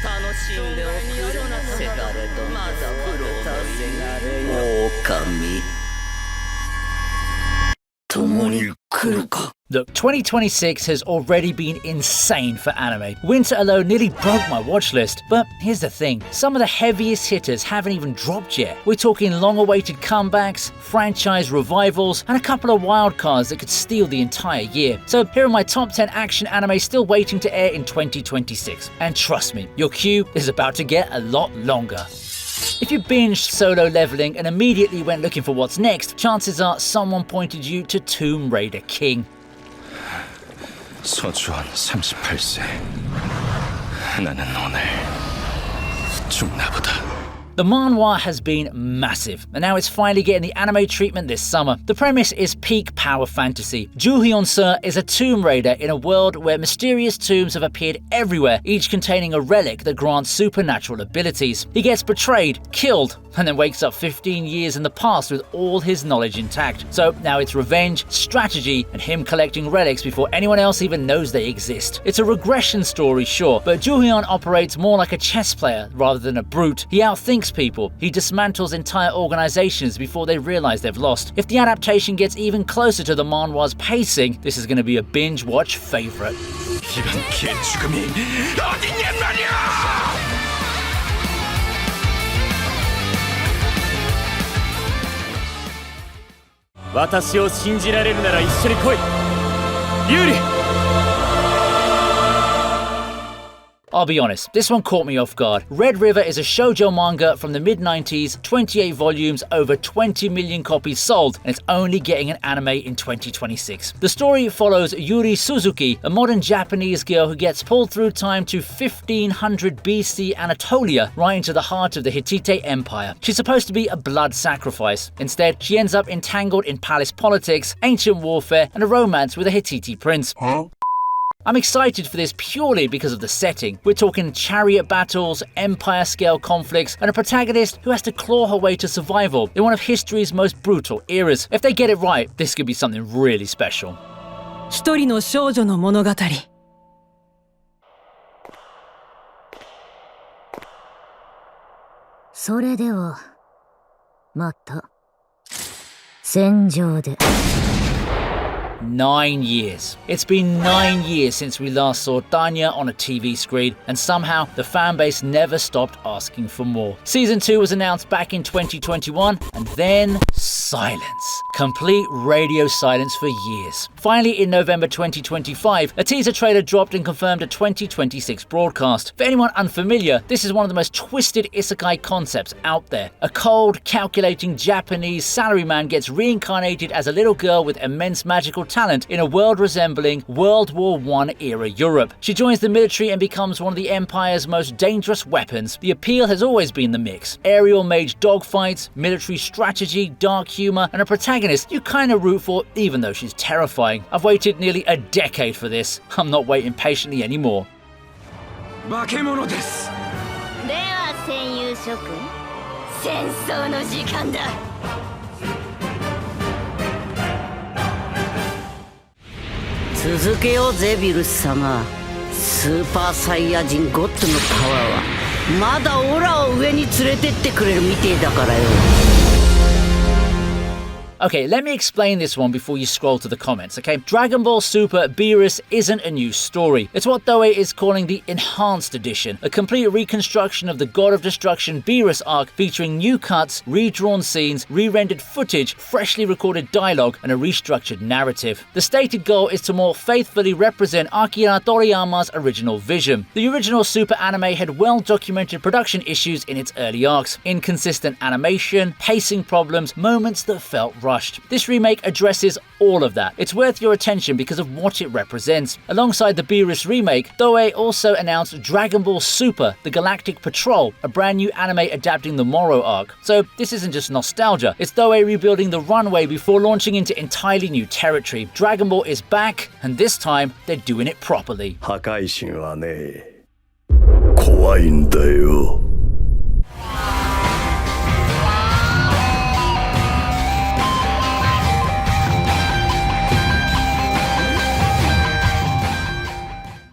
楽しんでおくれなせがれどまだ苦労のせがれよ狼共に来るか Look, 2026 has already been insane for anime. Winter alone nearly broke my watch list. But here's the thing, some of the heaviest hitters haven't even dropped yet. We're talking long-awaited comebacks, franchise revivals, and a couple of wildcards that could steal the entire year. So here are my top 10 action anime still waiting to air in 2026. And trust me, your queue is about to get a lot longer. If you binged Solo Leveling and immediately went looking for what's next, chances are someone pointed you to Tomb Raider King. 서주원 38세. 나는 오늘 죽나 보다. The manhwa has been massive, and now it's finally getting the anime treatment this summer. The premise is peak power fantasy. Ju Hyun-seo is a tomb raider in a world where mysterious tombs have appeared everywhere, each containing a relic that grants supernatural abilities. He gets betrayed, killed, and then wakes up 15 years in the past with all his knowledge intact. So now it's revenge, strategy, and him collecting relics before anyone else even knows they exist. It's a regression story, sure, but Ju Hyun operates more like a chess player rather than a brute. He outthinks people. He dismantles entire organizations before they realize they've lost. If the adaptation gets even closer to the manhwa's pacing, this is going to be a binge watch favorite. 이런 개죽음이 어딨냔 말이야! 私を信じられるなら一緒に来い。ユーリ I'll be honest, this one caught me off guard. Red River is a shoujo manga from the mid-90s, 28 volumes, over 20 million copies sold, and it's only getting an anime in 2026. The story follows Yuri Suzuki, a modern Japanese girl who gets pulled through time to 1500 BC Anatolia, right into the heart of the Hittite Empire. She's supposed to be a blood sacrifice. Instead, she ends up entangled in palace politics, ancient warfare, and a romance with a Hittite prince. I'm excited for this purely because of the setting. We're talking chariot battles, empire-scale conflicts, and a protagonist who has to claw her way to survival in one of history's most brutal eras. If they get it right, this could be something really special. 一人の少女の物語。それでは、また、戦場で。9 years. It's been 9 years since we last saw Danya on a TV screen, and somehow the fanbase never stopped asking for more. Season 2 was announced back in 2021, and then silence. Complete radio silence for years. Finally, in November 2025, a teaser trailer dropped and confirmed a 2026 broadcast. For anyone unfamiliar, this is one of the most twisted isekai concepts out there. A cold, calculating Japanese salaryman gets reincarnated as a little girl with immense magical talent in a world resembling World War I era Europe. She joins the military and becomes one of the Empire's most dangerous weapons. The appeal has always been the mix: aerial mage dogfights, military strategy, dark humor, and a protagonist you kinda root for even though she's terrifying. I've waited nearly a decade for this. I'm not waiting patiently anymore. 化け物です。では戦友諸君、戦争の時間だ。続けようぜビルス様。スーパーサイヤ人ゴッドのパワーはまだオラを上に連れてってくれるみてえだからよ。 Okay, let me explain this one before you scroll to the comments, okay? Dragon Ball Super Beerus isn't a new story. It's what Toei is calling the Enhanced Edition, a complete reconstruction of the God of Destruction Beerus arc featuring new cuts, redrawn scenes, re-rendered footage, freshly recorded dialogue, and a restructured narrative. The stated goal is to more faithfully represent Akira Toriyama's original vision. The original Super anime had well-documented production issues in its early arcs, inconsistent animation, pacing problems, moments that felt rushed. This remake addresses all of that. It's worth your attention because of what it represents. Alongside the Beerus remake, Toei also announced Dragon Ball Super: The Galactic Patrol, a brand new anime adapting the Moro arc. So this isn't just nostalgia, it's Toei rebuilding the runway before launching into entirely new territory. Dragon Ball is back, and this time they're doing it properly. 破壊神はね、怖いんだよ。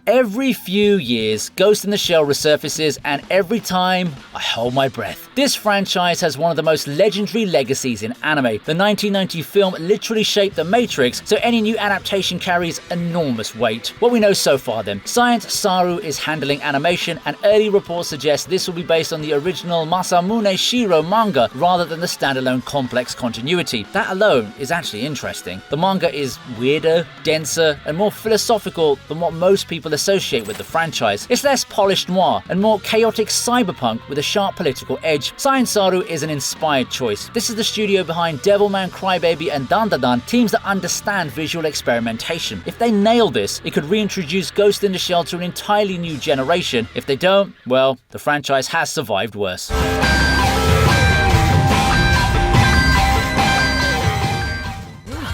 Every Every few years, Ghost in the Shell resurfaces, and every time, I hold my breath. This franchise has one of the most legendary legacies in anime. The 1990 film literally shaped The Matrix, so any new adaptation carries enormous weight. What we know so far then, Science Saru is handling animation, and early reports suggest this will be based on the original Masamune Shiro manga rather than the standalone complex continuity. That alone is actually interesting. The manga is weirder, denser, and more philosophical than what most people associate with the franchise. It's less polished noir and more chaotic cyberpunk with a sharp political edge. Science Saru is an inspired choice. This is the studio behind Devilman Crybaby and Dandadan, teams that understand visual experimentation. If they nail this, it could reintroduce Ghost in the Shell to an entirely new generation. If they don't, well, the franchise has survived worse.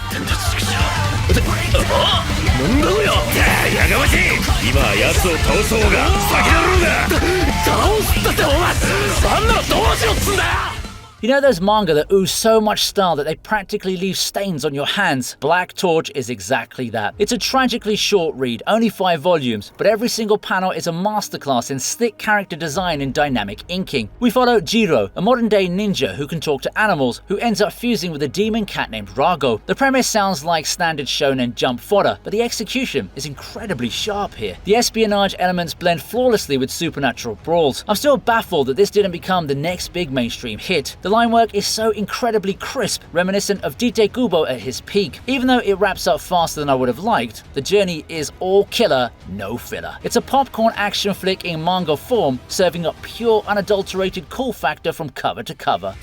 なんだこりゃやがましい今は奴を倒そうが先だろうが倒すったってお前あんなのどうしろっつんだよ You know those manga that ooze so much style that they practically leave stains on your hands? Black Torch is exactly that. It's a tragically short read, only 5 volumes, but every single panel is a masterclass in slick character design and dynamic inking. We follow Jiro, a modern-day ninja who can talk to animals, who ends up fusing with a demon cat named Rago. The premise sounds like standard shonen jump fodder, but the execution is incredibly sharp here. The espionage elements blend flawlessly with supernatural brawls. I'm still baffled that this didn't become the next big mainstream hit. The line work is so incredibly crisp, reminiscent of Dite Kubo at his peak. Even though it wraps up faster than I would have liked, the journey is all killer, no filler. It's a popcorn action flick in manga form, serving up pure, unadulterated cool factor from cover to cover.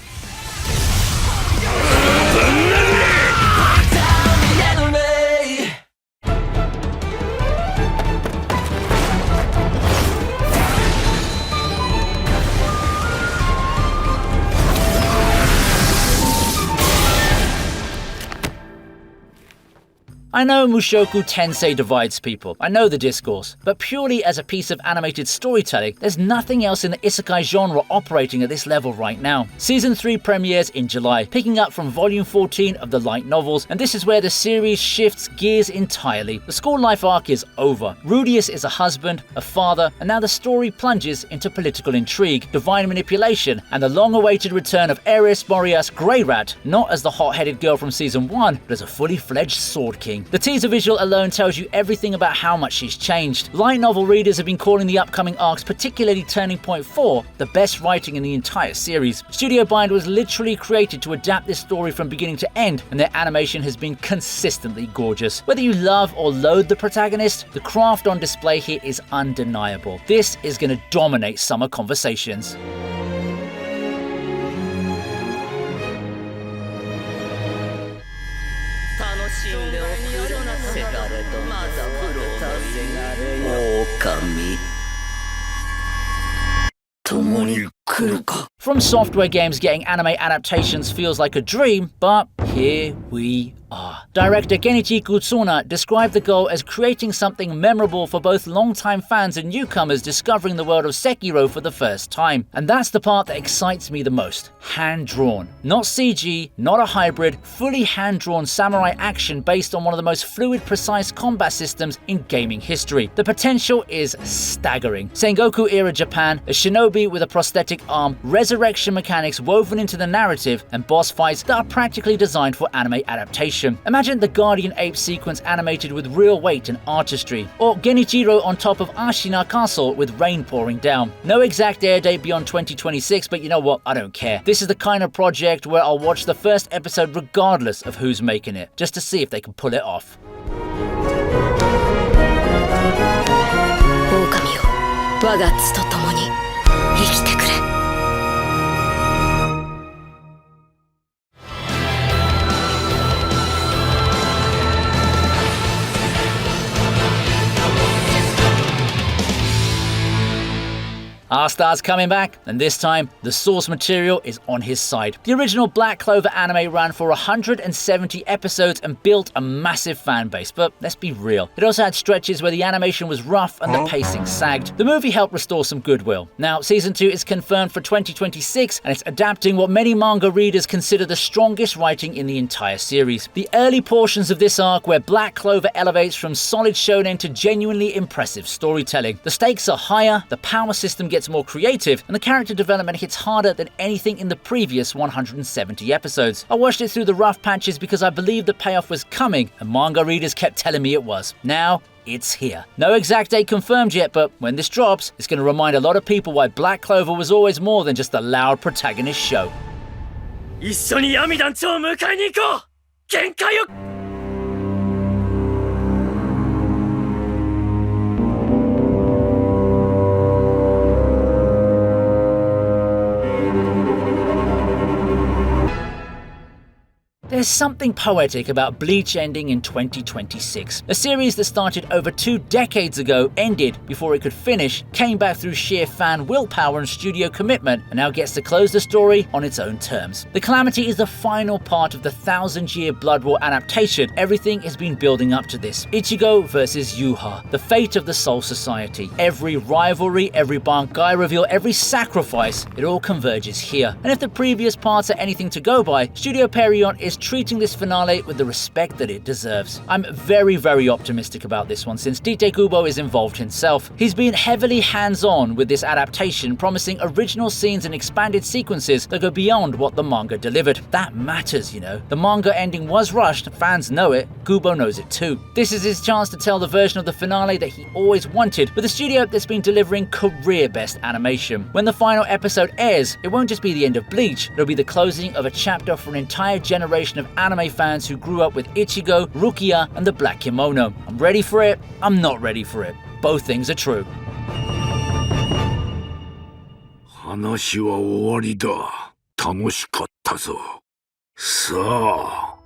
I know Mushoku Tensei divides people, I know the discourse, but purely as a piece of animated storytelling, there's nothing else in the isekai genre operating at this level right now. Season 3 premieres in July, picking up from volume 14 of the light novels, and this is where the series shifts gears entirely. The school life arc is over. Rudius is a husband, a father, and now the story plunges into political intrigue, divine manipulation, and the long-awaited return of Eris Morias Greyrat, not as the hot-headed girl from season 1, but as a fully fledged sword king. The teaser visual alone tells you everything about how much she's changed. Light novel readers have been calling the upcoming arcs, particularly Turning Point 4, the best writing in the entire series. Studio Bind was literally created to adapt this story from beginning to end, and their animation has been consistently gorgeous. Whether you love or loathe the protagonist, the craft on display here is undeniable. This is going to dominate summer conversations. 共に来るか From Software Games, getting anime adaptations feels like a dream, but here we are. Director Genichi Kutsuna described the goal as creating something memorable for both longtime fans and newcomers discovering the world of Sekiro for the first time. And that's the part that excites me the most. Hand-drawn. Not CG, not a hybrid, fully hand-drawn samurai action based on one of the most fluid, precise combat systems in gaming history. The potential is staggering. Sengoku-era Japan, a shinobi with a prosthetic arm, resurrection mechanics woven into the narrative, and boss fights that are practically designed for anime adaptation. Imagine the Guardian Ape sequence animated with real weight and artistry, or Genichiro on top of Ashina Castle with rain pouring down. No exact air date beyond 2026, but you know what, I don't care. This is the kind of project where I'll watch the first episode regardless of who's making it, just to see if they can pull it off. 狼よ、我が血と共に生きてくれ。Our star's coming back, and this time, the source material is on his side. The original Black Clover anime ran for 170 episodes and built a massive fan base, but let's be real. It also had stretches where the animation was rough and the pacing sagged. The movie helped restore some goodwill. Now, season 2 is confirmed for 2026, and it's adapting what many manga readers consider the strongest writing in the entire series. The early portions of this arc where Black Clover elevates from solid shonen to genuinely impressive storytelling. The stakes are higher, the power system gets more creative, and the character development hits harder than anything in the previous 170 episodes. I watched it through the rough patches because I believed the payoff was coming, and manga readers kept telling me it was. Now, it's here. No exact date confirmed yet, but when this drops, it's going to remind a lot of people why Black Clover was always more than just a loud protagonist show. 一緒に闇団長を迎えに行こう。限界を There's something poetic about Bleach ending in 2026. A series that started over 2 decades ago ended before it could finish, came back through sheer fan willpower and studio commitment, and now gets to close the story on its own terms. The Calamity is the final part of the 1000-year Blood War adaptation. Everything has been building up to this. Ichigo versus Yuha, the fate of the Soul Society. Every rivalry, every Bankai reveal, every sacrifice, it all converges here. And if the previous parts are anything to go by, Studio Perion is treating this finale with the respect that it deserves. I'm very, very optimistic about this one since Tite Kubo is involved himself. He's been heavily hands-on with this adaptation, promising original scenes and expanded sequences that go beyond what the manga delivered. That matters, you know. The manga ending was rushed, fans know it, Kubo knows it too. This is his chance to tell the version of the finale that he always wanted, with a studio that's been delivering career-best animation. When the final episode airs, it won't just be the end of Bleach, it'll be the closing of a chapter for an entire generation of anime fans who grew up with Ichigo, Rukia, and the Black Kimono. I'm ready for it, I'm not ready for it. Both things are true. 話は終わりだ。楽しかったぞ。さあ。